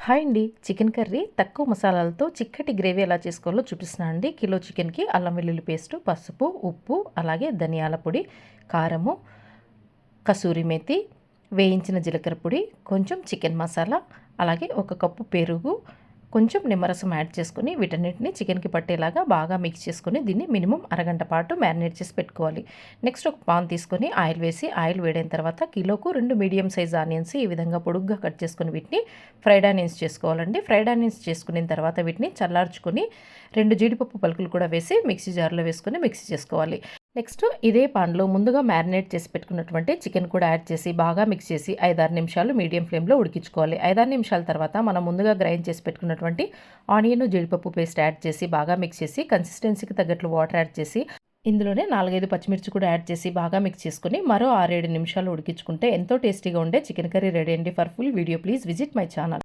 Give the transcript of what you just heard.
Hi అండి. Chicken curry తక్కువ మసాలాలతో చిక్కటి గ్రేవీ ఎలా చేసుకోవాలో చూపిస్తున్నాను అండి. కిలో చికెన్కి అల్లం వెల్లుల్లి పేస్టు, పసుపు, ఉప్పు, అలాగే ధనియాల పొడి, కారము, కసూరి మేతి, వేయించిన జీలకర్ర పొడి, కొంచెం చికెన్ మసాలా, అలాగే ఒక కప్పు పెరుగు, కొంచెం నిమ్మరసం యాడ్ చేసుకొని వీటన్నిటిని చికెన్కి పట్టేలాగా బాగా మిక్స్ చేసుకొని దీన్ని మినిమం అరగంట పాటు మ్యారినేట్ చేసి పెట్టుకోవాలి. నెక్స్ట్ ఒక పాన్ తీసుకొని ఆయిల్ వేసి ఆయిల్ వేడైన తర్వాత కిలోకు 2 మీడియం సైజ్ ఆనియన్స్ ఈ విధంగా పొడుగ్గా కట్ చేసుకొని వీటిని ఫ్రైడ్ ఆనియన్స్ చేసుకోవాలండి. ఫ్రైడ్ ఆనియన్స్ చేసుకున్న తర్వాత వీటిని చల్లార్చుకొని 2 జీడిపప్పు పలుకులు కూడా వేసి మిక్సీ జార్లో వేసుకొని మిక్సీ చేసుకోవాలి. నెక్స్ట్ ఇదే పాన్లో ముందుగా మ్యారినేట్ చేసి పెట్టుకున్నటువంటి చికెన్ కూడా యాడ్ చేసి బాగా మిక్స్ చేసి 5-6 నిమిషాలు మీడియం ఫ్లేమ్లో ఉడికించుకోవాలి. 5-6 నిమిషాల తర్వాత మనం ముందుగా గ్రైండ్ చేసి పెట్టుకున్నటువంటి ఆనియన్, జీడిపప్పు పేస్ట్ యాడ్ చేసి బాగా మిక్స్ చేసి కన్సిస్టెన్సీకి తగ్గట్లు వాటర్ యాడ్ చేసి ఇందులోనే 4-5 పచ్చిమిర్చి కూడా యాడ్ చేసి బాగా మిక్స్ చేసుకొని మరో 6-7 నిమిషాలు ఉడికించుకుంటే ఎంతో టేస్టీగా ఉండే చికెన్ కర్రీ రెడీ అండి. For full video please visit my channel.